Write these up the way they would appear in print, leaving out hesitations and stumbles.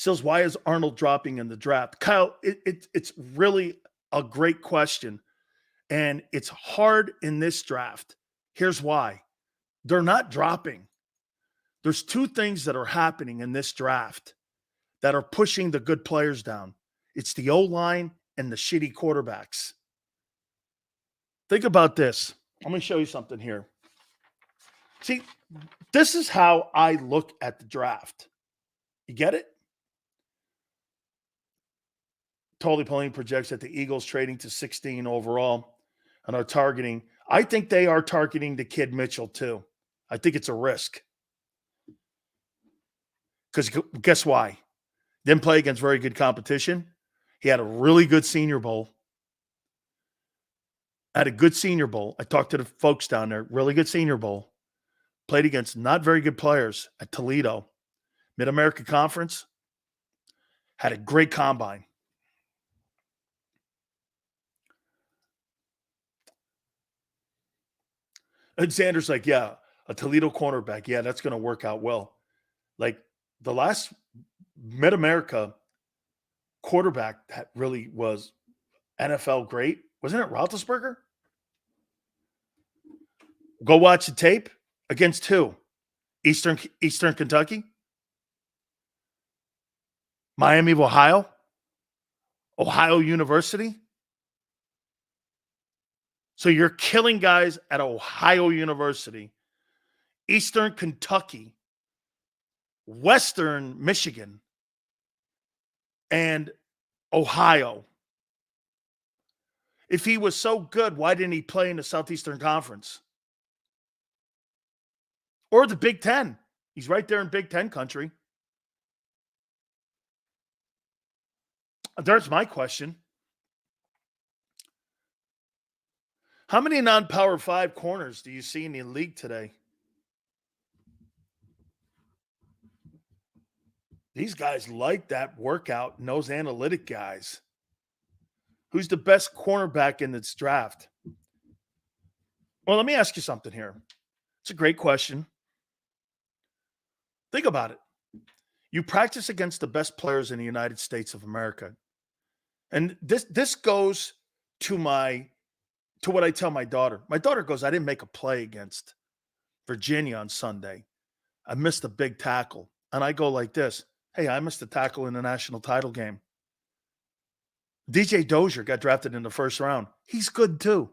Sills, why is Arnold dropping in the draft? Kyle, it's really a great question. And it's hard in this draft. Here's why. They're not dropping. There's two things that are happening in this draft that are pushing the good players down. It's the O-line and the shitty quarterbacks. Think about this. Let me show you something here. See, this is how I look at the draft. You get it? Totally Pauline projects that the Eagles trading to 16 overall and are targeting. I think they are targeting the kid Mitchell too. I think it's a risk. Because guess why? Didn't play against very good competition. He had a really good Senior Bowl. Had a good Senior Bowl. I talked to the folks down there. Really good Senior Bowl. Played against not very good players at Toledo. Mid-America Conference. Had a great combine. And Xander's like, yeah, a Toledo cornerback. Yeah, that's going to work out well. Like the last Mid-America quarterback that really was NFL great. Wasn't it Roethlisberger? Go watch the tape. Against who? Eastern Kentucky? Miami of Ohio? Ohio University? So you're killing guys at Ohio University, Eastern Kentucky, Western Michigan, and Ohio. If he was so good, why didn't he play in the Southeastern Conference? Or the Big Ten? He's right there in Big Ten country. There's my question. How many non-Power 5 corners do you see in the league today? These guys like that workout and those analytic guys. Who's the best cornerback in this draft? Well, let me ask you something here. It's a great question. Think about it. You practice against the best players in the United States of America. And this goes to what I tell my daughter. My daughter goes, I didn't make a play against Virginia on Sunday. I missed a big tackle. And I go like this. Hey, I missed a tackle in the national title game. DJ Dozier got drafted in the first round. He's good too.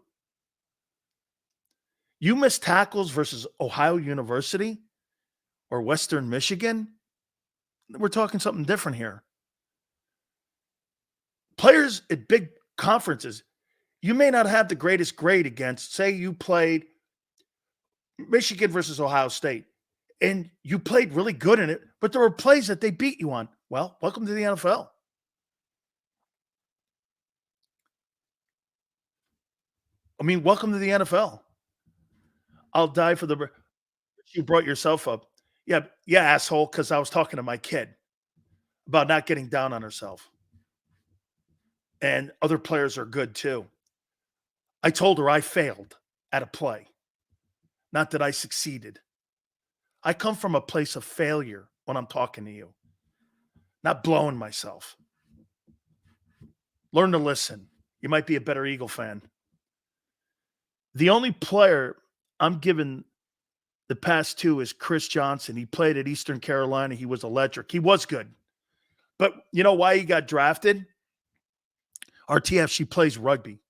You miss tackles versus Ohio University or Western Michigan, we're talking something different here. Players at big conferences, you may not have the greatest grade against, say you played Michigan versus Ohio State, and you played really good in it, but there were plays that they beat you on. Well, welcome to the NFL. I mean, welcome to the NFL. I'll die for the... You brought yourself up. Yeah, asshole, because I was talking to my kid about not getting down on herself. And other players are good too. I told her I failed at a play, not that I succeeded. I come from a place of failure when I'm talking to you, not blowing myself. Learn to listen. You might be a better Eagle fan. The only player I'm giving the past two is Chris Johnson. He played at Eastern Carolina. He was electric. He was good. But you know why he got drafted? RTF, she plays rugby.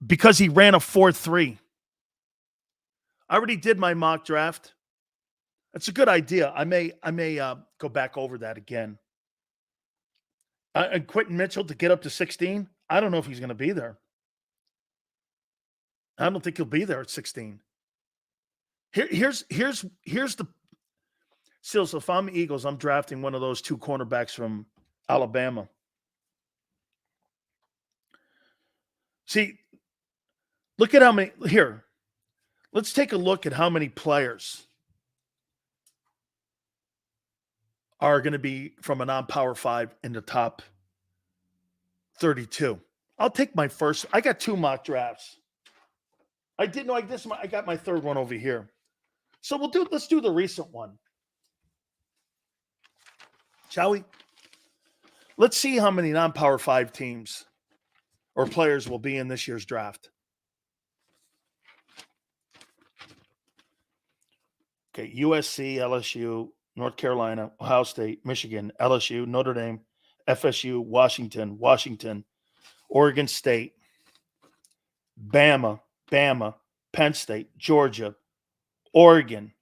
Because he ran a 4.3. I already did my mock draft. That's a good idea. I may go back over that again. And Quinyon Mitchell to get up to 16. I don't know if he's going to be there. I don't think he'll be there at 16. Here's the still. So if I'm Eagles, I'm drafting one of those two cornerbacks from Alabama. See, look at how many here. Let's take a look at how many players are going to be from a non-Power 5 in the top 32. I'll take my first. I got two mock drafts. I didn't know I got my third one over here. So let's do the recent one. Shall we? Let's see how many non-Power 5 teams or players will be in this year's draft. Okay, USC, LSU, North Carolina, Ohio State, Michigan, LSU, Notre Dame, FSU, Washington, Oregon State, Bama, Penn State, Georgia, Oregon,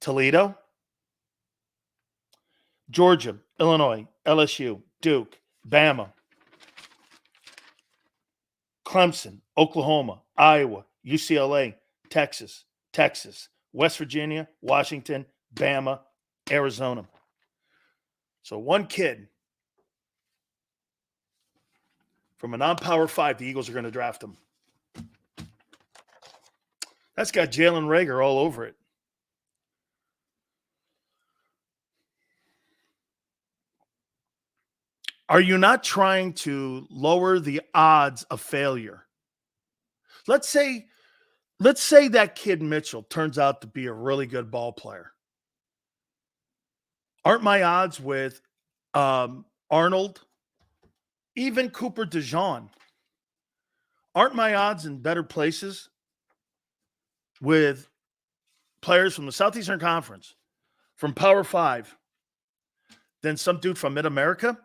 Toledo, Georgia, Illinois, LSU, Duke, Bama, Clemson, Oklahoma, Iowa, UCLA, Texas, West Virginia, Washington, Bama, Arizona. So one kid from a non-Power 5, the Eagles are going to draft him. That's got Jalen Reagor all over it. Are you not trying to lower the odds of failure? Let's say that kid Mitchell turns out to be a really good ball player. Aren't my odds with Arnold, even Cooper DeJean, aren't my odds in better places with players from the Southeastern Conference, from Power 5, than some dude from Mid-America?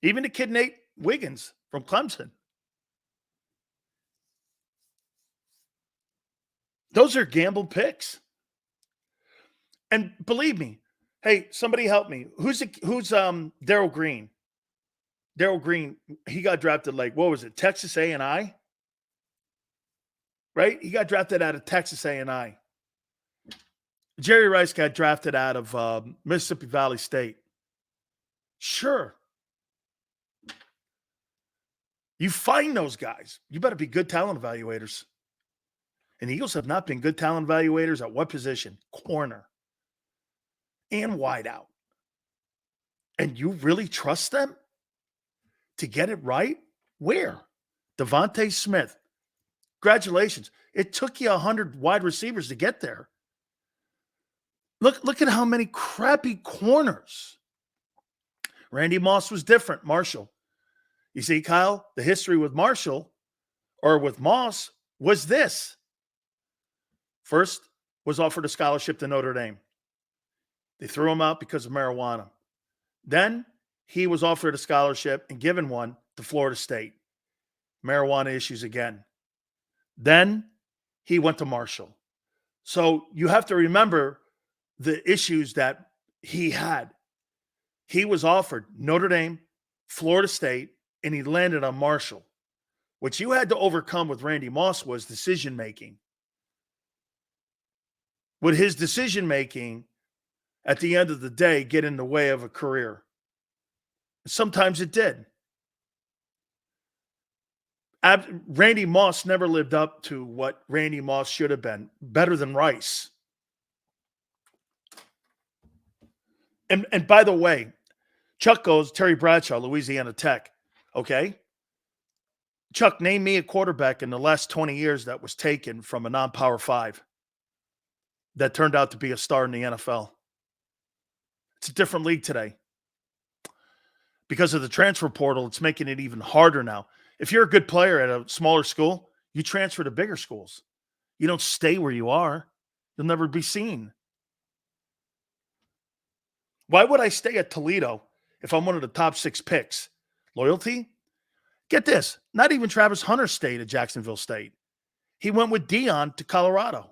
Even the kid Nate Wiggins from Clemson. Those are gamble picks. And believe me, hey, somebody help me. Who's Darryl Green? Darryl Green, he got drafted like, what was it, Texas A&I? Right? He got drafted out of Texas A&I. Jerry Rice got drafted out of Mississippi Valley State. Sure. You find those guys. You better be good talent evaluators. And the Eagles have not been good talent evaluators at what position? Corner and wide out. And you really trust them to get it right? Where? Devontae Smith. Congratulations. It took you 100 wide receivers to get there. Look at how many crappy corners. Randy Moss was different. Marshall. You see, Kyle, the history with Marshall or with Moss was this. First, was offered a scholarship to Notre Dame. They threw him out because of marijuana. Then he was offered a scholarship and given one to Florida State. Marijuana issues again. Then he went to Marshall. So you have to remember the issues that he had. He was offered Notre Dame, Florida State, and he landed on Marshall. What you had to overcome with Randy Moss was decision-making. Would his decision-making at the end of the day get in the way of a career? Sometimes it did. Randy Moss never lived up to what Randy Moss should have been. Better than Rice. And by the way, Chuck goes, Terry Bradshaw, Louisiana Tech. Okay? Chuck, name me a quarterback in the last 20 years that was taken from a non-Power 5 that turned out to be a star in the NFL. It's a different league today. Because of the transfer portal, it's making it even harder now. If you're a good player at a smaller school, you transfer to bigger schools. You don't stay where you are. You'll never be seen. Why would I stay at Toledo if I'm one of the top 6 picks? Loyalty? Get this. Not even Travis Hunter stayed at Jacksonville State. He went with Dion to Colorado,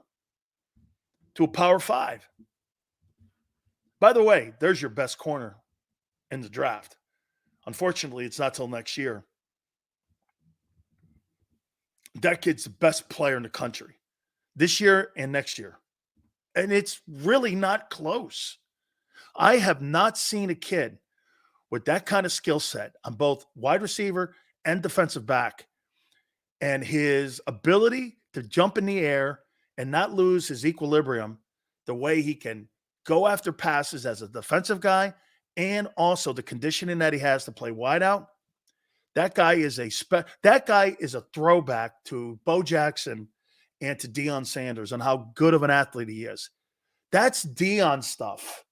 to a Power 5. By the way, there's your best corner in the draft. Unfortunately, it's not till next year. That kid's the best player in the country this year and next year. And it's really not close. I have not seen a kid with that kind of skill set on both wide receiver and defensive back, and his ability to jump in the air and not lose his equilibrium, the way he can go after passes as a defensive guy, and also the conditioning that he has to play wide out. That guy is a throwback to Bo Jackson and to Deion Sanders and how good of an athlete he is. That's Deion stuff.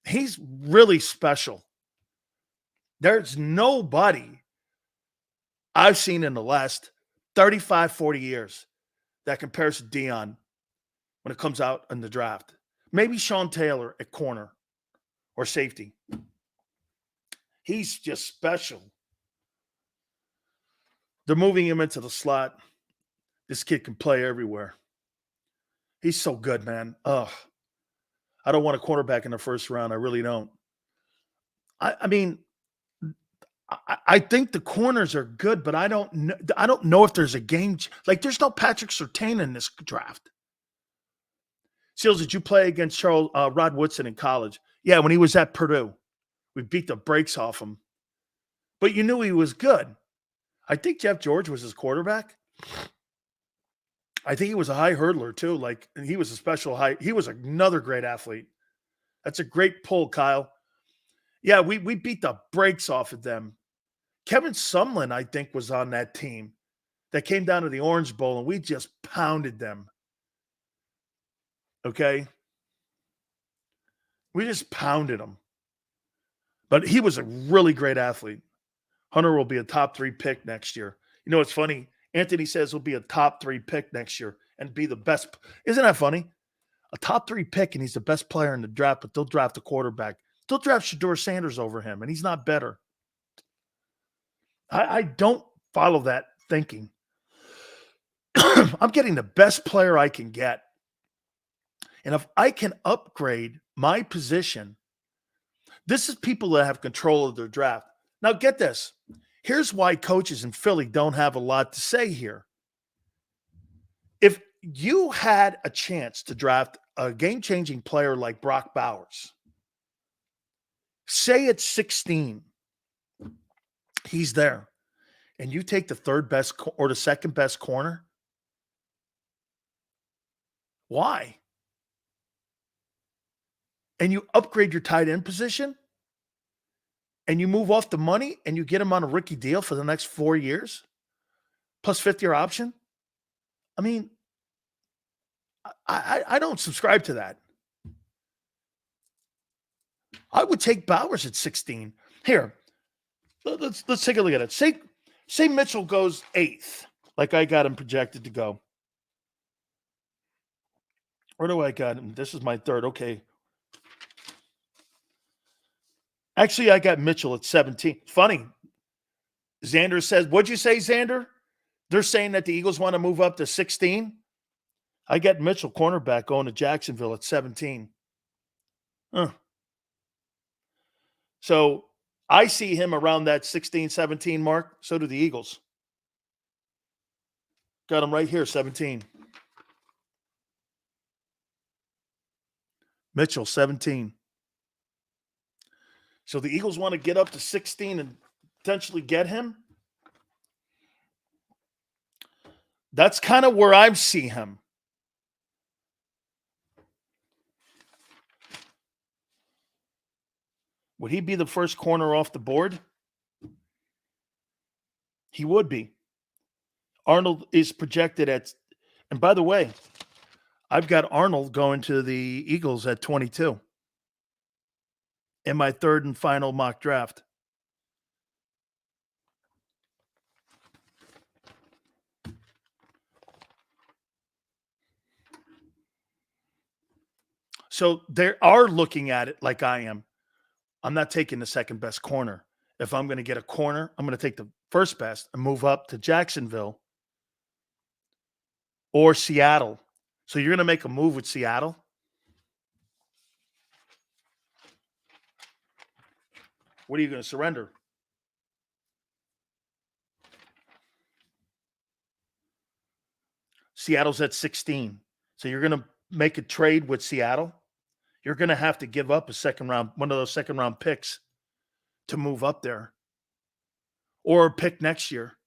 He's really special. There's nobody I've seen in the last 35, 40 years that compares to Deion when it comes out in the draft. Maybe Sean Taylor at corner or safety. He's just special. They're moving him into the slot. This kid can play everywhere. He's so good, man. Ugh. I don't want a quarterback in the first round. I really don't. I mean, I think the corners are good, but I don't know if there's a game. Like, there's no Patrick Surtain in this draft. Seals, did you play against Rod Woodson in college? Yeah, when he was at Purdue. We beat the brakes off him. But you knew he was good. I think Jeff George was his quarterback. I think he was a high hurdler too. Like, and he was a special height. He was another great athlete. That's a great pull, Kyle. Yeah, we beat the brakes off of them. Kevin Sumlin, I think, was on that team that came down to the Orange Bowl, and we just pounded them. Okay? We just pounded them. But he was a really great athlete. Hunter will be a top 3 pick next year. You know, it's funny. Anthony says he'll be a top 3 pick next year and be the best. Isn't that funny? A top 3 pick, and he's the best player in the draft, but they'll draft a quarterback. They'll draft Shedeur Sanders over him, and he's not better. I don't follow that thinking. I'm getting the best player I can get. And if I can upgrade my position, this is people that have control of their draft. Now, get this. Here's why coaches in Philly don't have a lot to say here. If you had a chance to draft a game-changing player like Brock Bowers, say it's 16, he's there, and you take the third best or the second best corner, why? And you upgrade your tight end position, and you move off the money, and you get him on a rookie deal for the next 4 years, plus fifth-year option. I mean, I don't subscribe to that. I would take Bowers at 16. Here, let's take a look at it. Say Mitchell goes 8th, like I got him projected to go. Where do I got him? This is my 3rd. Okay. Actually, I got Mitchell at 17. Funny. Xander says, what'd you say, Xander? They're saying that the Eagles want to move up to 16. I got Mitchell, cornerback, going to Jacksonville at 17. Huh. So I see him around that 16, 17 mark. So do the Eagles. Got him right here, 17. Mitchell, 17. So the Eagles want to get up to 16 and potentially get him. That's kind of where I see him. Would he be the first corner off the board? He would be. Arnold is projected at, and by the way, I've got Arnold going to the Eagles at 22 in my 3rd and final mock draft. So they are looking at it like I am. I'm not taking the second best corner. If I'm going to get a corner, I'm going to take the first best and move up to Jacksonville or Seattle. So you're going to make a move with Seattle? What are you going to surrender? Seattle's at 16. So you're going to make a trade with Seattle? You're going to have to give up one of those second round picks to move up there, or a pick next year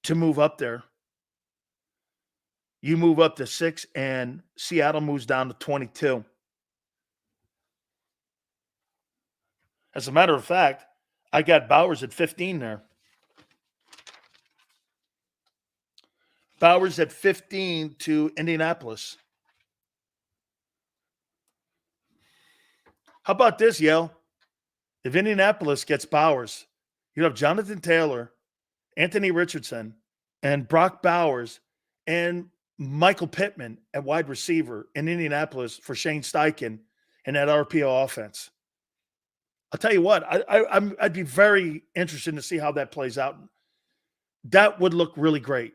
to move up there. You move up to 6 and Seattle moves down to 22. As a matter of fact, I got Bowers at 15 there. Bowers at 15 to Indianapolis. How about this, Yale? If Indianapolis gets Bowers, you have Jonathan Taylor, Anthony Richardson, and Brock Bowers, and Michael Pittman at wide receiver in Indianapolis for Shane Steichen and that RPO offense. I'll tell you what, I'd be very interested to see how that plays out. That would look really great.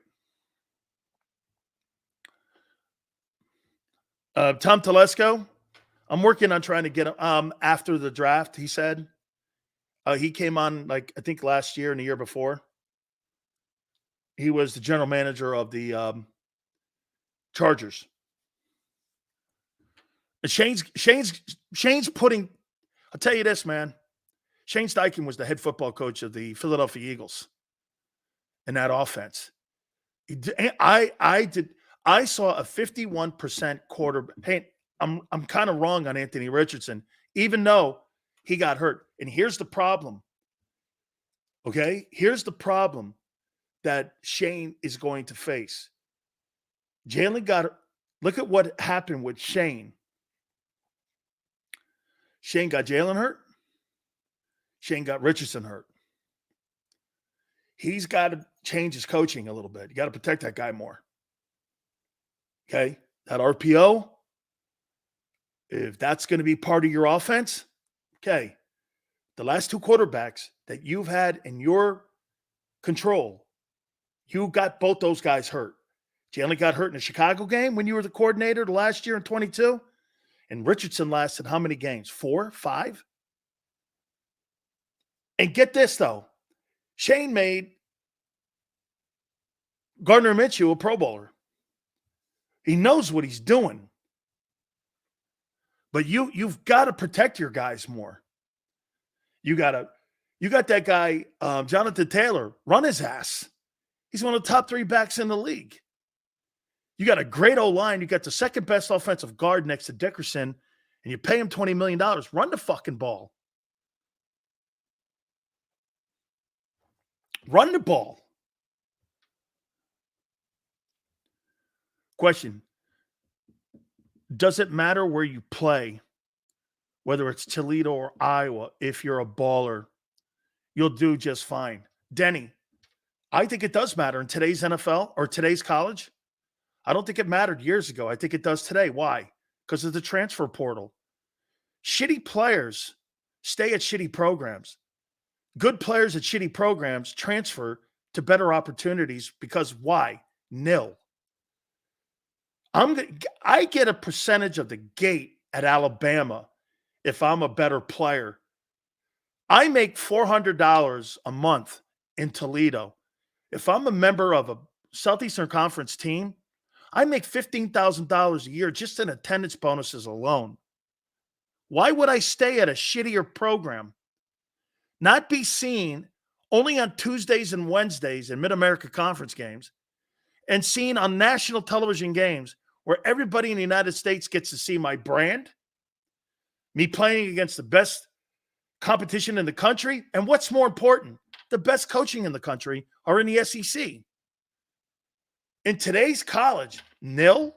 Tom Telesco, I'm working on trying to get him after the draft, he said. He came on, I think last year and the year before. He was the general manager of the Chargers. And Shane's putting, I'll tell you this, man. Shane Steichen was the head football coach of the Philadelphia Eagles in that offense. I saw a 51% quarterback. Hey, I'm kind of wrong on Anthony Richardson, even though he got hurt. And here's the problem. Okay? Here's the problem that Shane is going to face. Look at what happened with Shane. Shane got Jalen hurt. Shane got Richardson hurt. He's got to change his coaching a little bit. You got to protect that guy more. Okay? That RPO, if that's going to be part of your offense, okay. The last two quarterbacks that you've had in your control, you got both those guys hurt. Jalen got hurt in the Chicago game when you were the coordinator last year in 22. And Richardson lasted how many games? 4, 5? And get this, though. Shane made Gardner Minshew a Pro Bowler. He knows what he's doing. But you've got to protect your guys more. You got that guy, Jonathan Taylor, run his ass. He's one of the top 3 backs in the league. You got a great O-line. You got the second best offensive guard next to Dickerson, and you pay him $20 million. Run the fucking ball. Run the ball. Question. Does it matter where you play, whether it's Toledo or Iowa, if you're a baller? You'll do just fine. Denny, I think it does matter in today's NFL or today's college. I don't think it mattered years ago. I think it does today. Why? Because of the transfer portal. Shitty players stay at shitty programs. Good players at shitty programs transfer to better opportunities because why? Nil. I get a percentage of the gate at Alabama if I'm a better player. I make $400 a month in Toledo. If I'm a member of a Southeastern Conference team, I make $15,000 a year just in attendance bonuses alone. Why would I stay at a shittier program? Not be seen only on Tuesdays and Wednesdays in Mid-America Conference games and seen on national television games where everybody in the United States gets to see my brand, me playing against the best competition in the country, and what's more important, the best coaching in the country are in the SEC. In today's college, nil.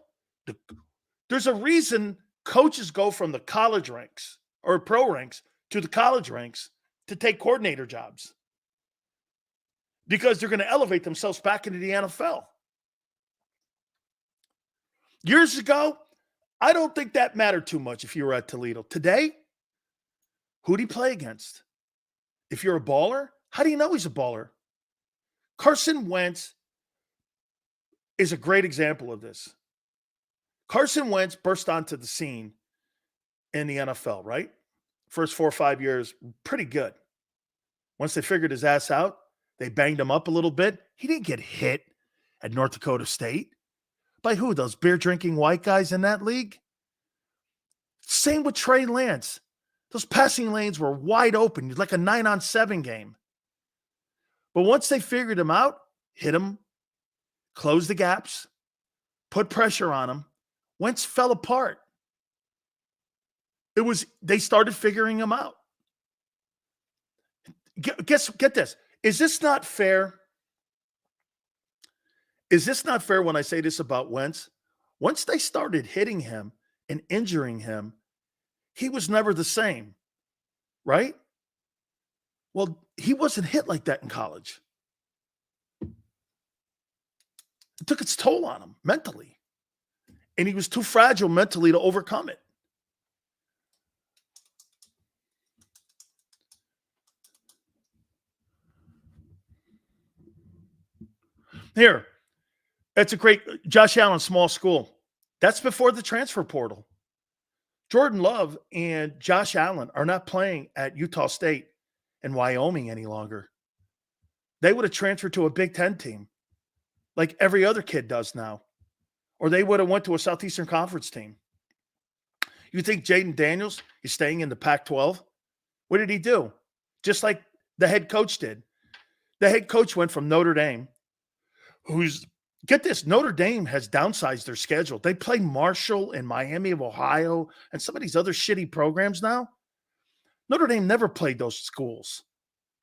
There's a reason coaches go from the college ranks or pro ranks to the college ranks to take coordinator jobs because they're going to elevate themselves back into the NFL. Years ago, I don't think that mattered too much if you were at Toledo. Today, who do you play against? If you're a baller, how do you know he's a baller? Carson Wentz is a great example of this. Carson Wentz burst onto the scene in the NFL, right? First 4 or 5 years, pretty good. Once they figured his ass out, they banged him up a little bit. He didn't get hit at North Dakota State. By who? Those beer-drinking white guys in that league? Same with Trey Lance. Those passing lanes were wide open, like a 9-on-7 game. But once they figured him out, hit him, closed the gaps, put pressure on him, Wentz fell apart. They started figuring him out. Get this. Is this not fair? Is this not fair when I say this about Wentz? Once they started hitting him and injuring him, he was never the same, right? Well, he wasn't hit like that in college. It took its toll on him mentally, and he was too fragile mentally to overcome it. Here, that's a great Josh Allen, small school. That's before the transfer portal. Jordan Love and Josh Allen are not playing at Utah State and Wyoming any longer. They would have transferred to a Big Ten team like every other kid does now. Or they would have went to a Southeastern Conference team. You think Jaden Daniels is staying in the Pac-12? What did he do? Just like the head coach did. The head coach went from Notre Dame, who's, get this, Notre Dame has downsized their schedule. They play Marshall and Miami of Ohio and some of these other shitty programs now. Notre Dame never played those schools.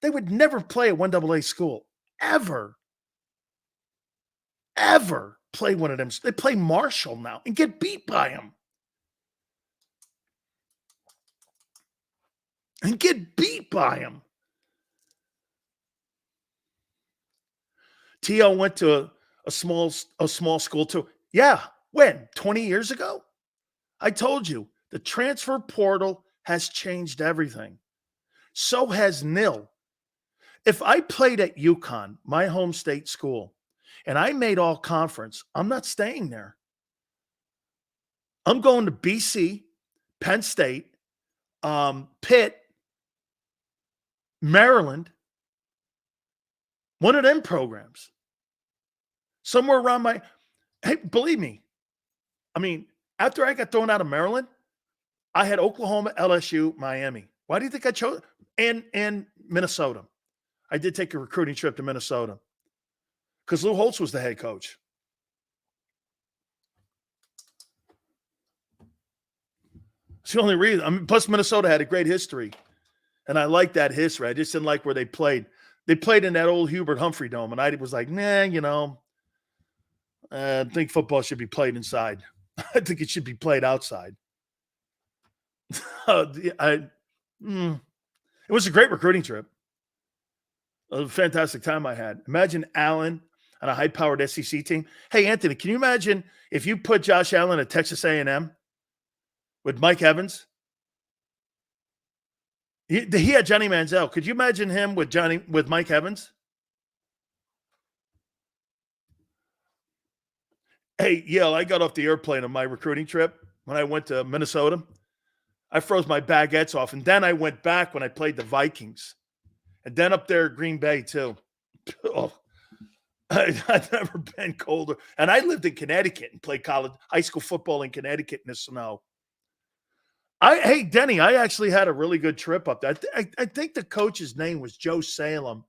They would never play a 1AA school, ever play one of them. They play Marshall now and get beat by them. T.O. went to a small school too. Yeah, when? 20 years ago? I told you, the transfer portal has changed everything. So has NIL. If I played at UConn, my home state school, and I made all conference, I'm not staying there. I'm going to BC, Penn State, Pitt, Maryland, one of them programs. Somewhere around my, hey, believe me, I mean, after I got thrown out of Maryland, I had Oklahoma, LSU, Miami. Why do you think I chose? And Minnesota. I did take a recruiting trip to Minnesota because Lou Holtz was the head coach. It's the only reason. I mean, plus Minnesota had a great history, and I like that history. I just didn't like where they played. They played in that old Hubert Humphrey Dome, and I was like, nah, I think football should be played inside. I think it should be played outside. It was a great recruiting trip. A fantastic time I had. Imagine Allen on a high-powered SEC team. Hey, Anthony, can you imagine if you put Josh Allen at Texas A&M with Mike Evans? He had Johnny Manziel. Could you imagine him with Mike Evans? Hey, Yale, I got off the airplane on my recruiting trip when I went to Minnesota. I froze my baguettes off, and then I went back when I played the Vikings. And then up there, Green Bay, too. Oh, I've never been colder. And I lived in Connecticut and played high school football in Connecticut in the snow. Hey, Denny, I actually had a really good trip up there. I think the coach's name was Joe Salem.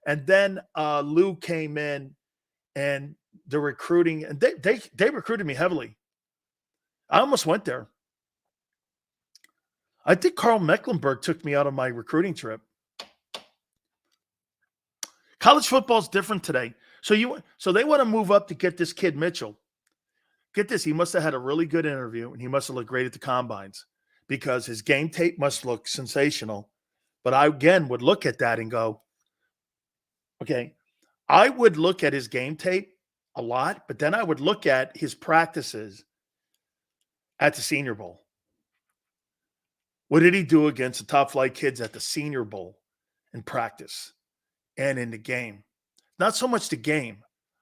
And then Lou came in, and the recruiting, and they recruited me heavily. I almost went there. I think Carl Mecklenburg took me out on my recruiting trip. College football is different today. So they want to move up to get this kid Mitchell. Get this, he must have had a really good interview, and he must have looked great at the combines because his game tape must look sensational. But I, again, would look at that and go, okay, I would look at his game tape a lot, but then I would look at his practices at the Senior Bowl. What did he do against the top flight kids at the Senior Bowl in practice and in the game? Not so much the game.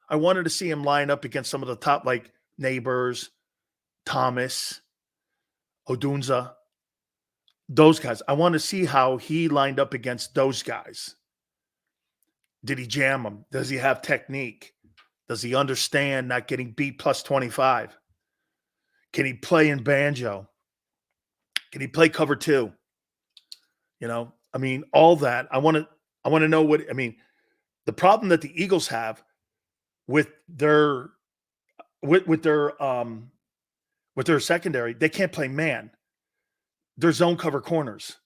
I wanted to see him line up against some of the top, like Neighbors, Thomas, Odunza, those guys. I want to see how he lined up against those guys. Did he jam them? Does he have technique? Does he understand not getting beat plus 25? Can he play in banjo? Can he play cover 2? I mean, all that. I want to know what, I mean, the problem that the Eagles have with their secondary, they can't play man. They're zone cover corners.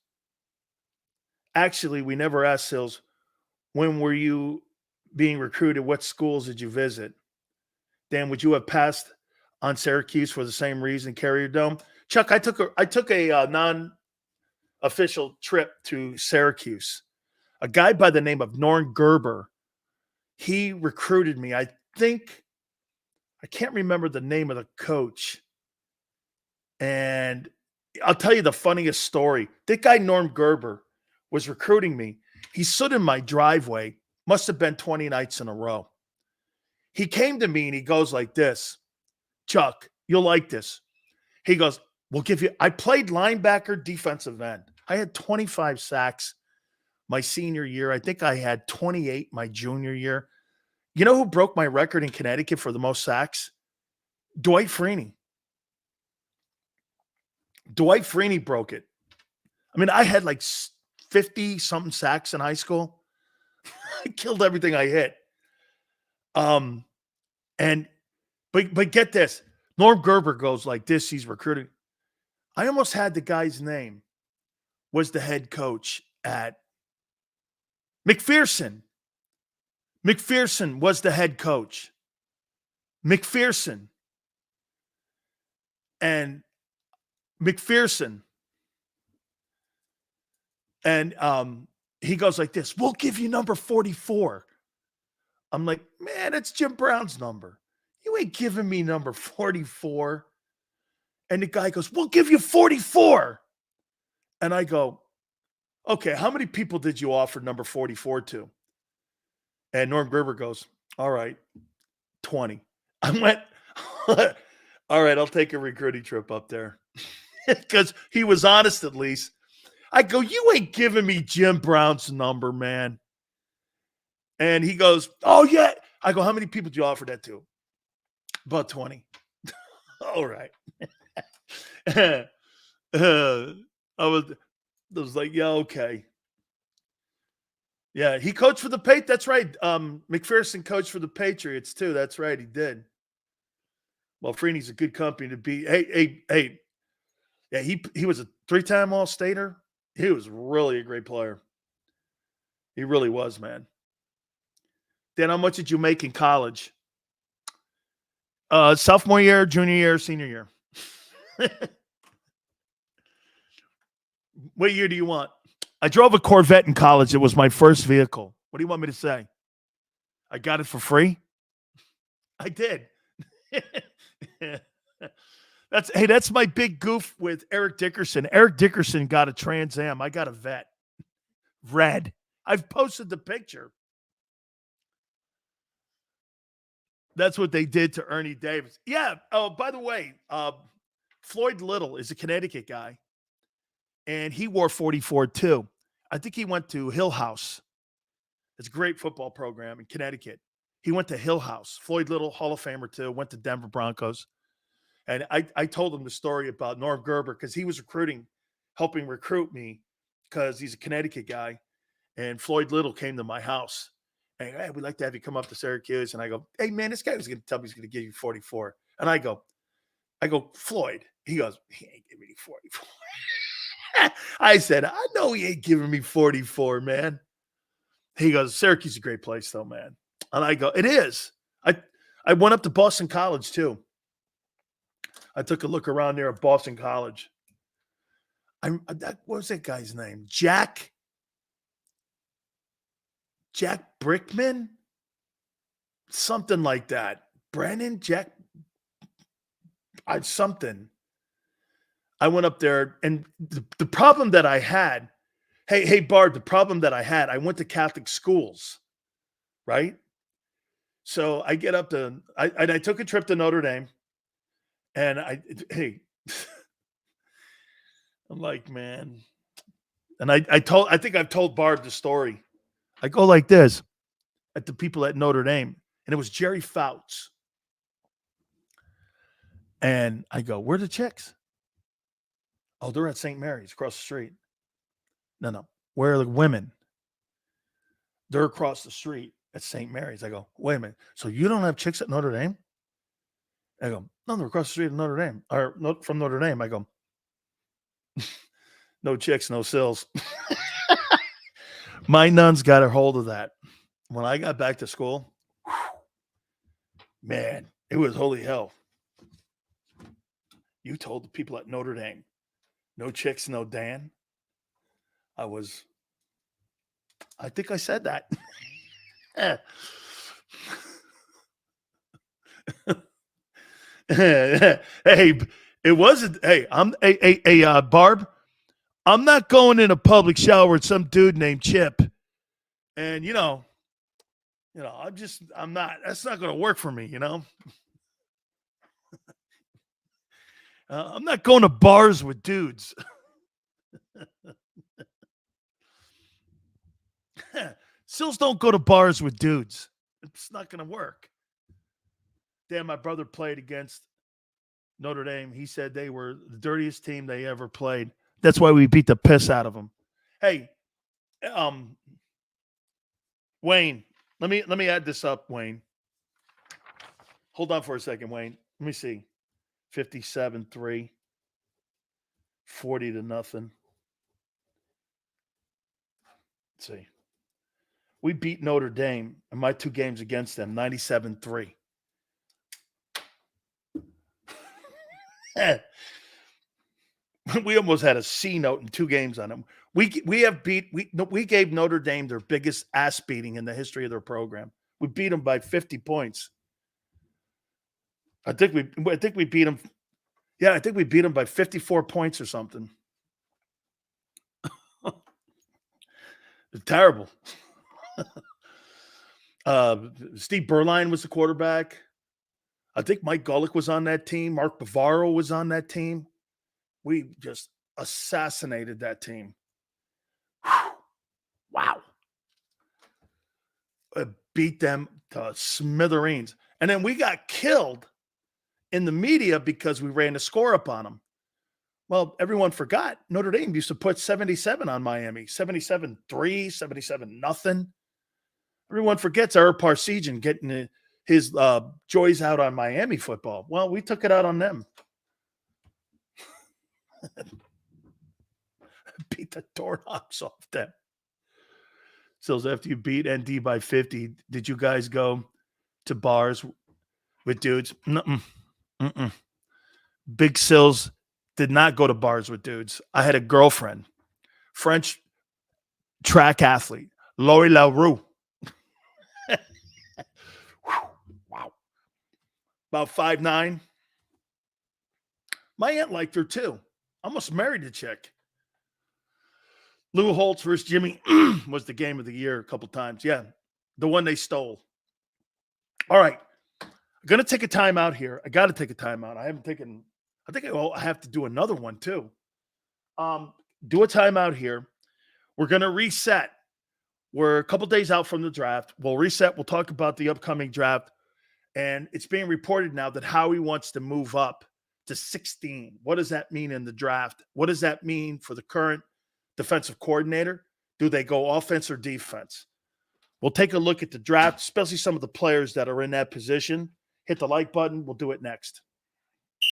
Actually, we never asked Sills, when were you being recruited, what schools did you visit? Dan, would you have passed on Syracuse for the same reason, Carrier Dome? Chuck, I took a non-official trip to Syracuse. A guy by the name of Norm Gerber, he recruited me. I can't remember the name of the coach. And I'll tell you the funniest story. That guy, Norm Gerber, was recruiting me. He stood in my driveway, must have been 20 nights in a row. He came to me and he goes like this, Chuck, you'll like this. He goes, we'll give you, I played linebacker, defensive end. I had 25 sacks my senior year. I think I had 28 my junior year. You know who broke my record in Connecticut for the most sacks? Dwight Freeney. Dwight Freeney broke it. I mean, I had like 50-something sacks in high school. I killed everything I hit. But get this. Norm Gerber goes like this. He's recruiting. I almost had the guy's name was the head coach at McPherson. McPherson was the head coach. McPherson. And McPherson. And he goes like this, we'll give you number 44. I'm like, man, it's Jim Brown's number. You ain't giving me number 44. And the guy goes, we'll give you 44. And I go, okay, how many people did you offer number 44 to? And Norm Gerber goes, all right, 20. I went, all right, I'll take a recruiting trip up there. Because he was honest at least. I go, you ain't giving me Jim Brown's number, man. And he goes, oh, yeah. I go, how many people did you offer that to? About 20. All right. I was like, yeah, okay. Yeah, he coached for the Patriots. That's right. McPherson coached for the Patriots, too. That's right. He did. Well, Freeney's a good company to be. Hey. Yeah, he was a 3-time All-Stater. He was really a great player. He really was, man. Dan, how much did you make in college? Sophomore year, junior year, senior year. What year do you want? I drove a Corvette in college. It was my first vehicle. What do you want me to say? I got it for free? I did. That's my big goof with Eric Dickerson. Eric Dickerson got a Trans Am. I got a Vet. Red. I've posted the picture. That's what they did to Ernie Davis. Yeah. Oh, by the way, Floyd Little is a Connecticut guy, and he wore 44 too. I think he went to Hill House. It's a great football program in Connecticut. He went to Hill House. Floyd Little, Hall of Famer too, went to Denver Broncos. And I told him the story about Norm Gerber because he was helping recruit me because he's a Connecticut guy. And Floyd Little came to my house. And, hey, we'd like to have you come up to Syracuse. And I go, hey, man, this guy was going to tell me he's going to give you 44. And I go, Floyd. He goes, he ain't giving me 44. I said, I know he ain't giving me 44, man. He goes, Syracuse is a great place, though, man. And I go, it is. I went up to Boston College, too. I took a look around there at Boston College. What was that guy's name? Jack Brickman? Something like that. Brennan? Something. I went up there, and the problem that I had, hey, Bard, the problem that I had, I went to Catholic schools, right? So I get up to, I took a trip to Notre Dame, and I'm like, man, and I think I've told Bard the story. I go like this at the people at Notre Dame, and it was Jerry Fouts. And I go, where are the chicks? Oh, they're at St. Mary's across the street. No. Where are the women? They're across the street at St. Mary's. I go, wait a minute. So you don't have chicks at Notre Dame? I go, no, they're across the street at Notre Dame. Or from Notre Dame. I go, no chicks, no sills. My nuns got a hold of that. when I got back to school, man, it was holy hell. You told the people at Notre Dame, no chicks, no Dan. I think I said that. Hey, it wasn't. Hey, I'm Barb. I'm not going in a public shower with some dude named Chip, and I'm not. That's not going to work for me. I'm not going to bars with dudes. Sills don't go to bars with dudes. It's not going to work. Damn, my brother played against Notre Dame. He said they were the dirtiest team they ever played. That's why we beat the piss out of them. Hey, Wayne, let me add this up, Wayne. Hold on for a second, Wayne. Let me see. 57-3, 40-0. Let's see. We beat Notre Dame in my 2 games against them, 97-3. We almost had a C note in 2 games on them. We gave Notre Dame their biggest ass beating in the history of their program. We beat them by 50 points. I think we beat them. Yeah, I think we beat them by 54 points or something. It's terrible. Steve Berline was the quarterback. I think Mike Golick was on that team. Mark Bavaro was on that team. We just assassinated that team. Whew. Wow. Beat them to smithereens. And then we got killed in the media because we ran the score up on them. Well, everyone forgot Notre Dame used to put 77 on Miami, 77-3, 77-0. Everyone forgets Eric Parsegian getting his joys out on Miami football. Well, we took it out on them. Beat the doorknobs off them. So after you beat ND by 50, did you guys go to bars with dudes? Mm-mm. Big Sills did not go to bars with dudes. I had a girlfriend, French track athlete, Lori LaRue. Wow. About 5'9". My aunt liked her too. Almost married the chick. Lou Holtz versus Jimmy was the game of the year a couple times. Yeah, the one they stole. All right. I'm going to take a timeout here. I got to take a timeout. I think I have to do another one too. Do a timeout here. We're going to reset. We're a couple days out from the draft. We'll reset. We'll talk about the upcoming draft. And it's being reported now that Howie wants to move up to 16. What does that mean in the draft? What does that mean for the current defensive coordinator? Do they go offense or defense? We'll take a look at the draft, especially some of the players that are in that position. Hit the like button. We'll do it next.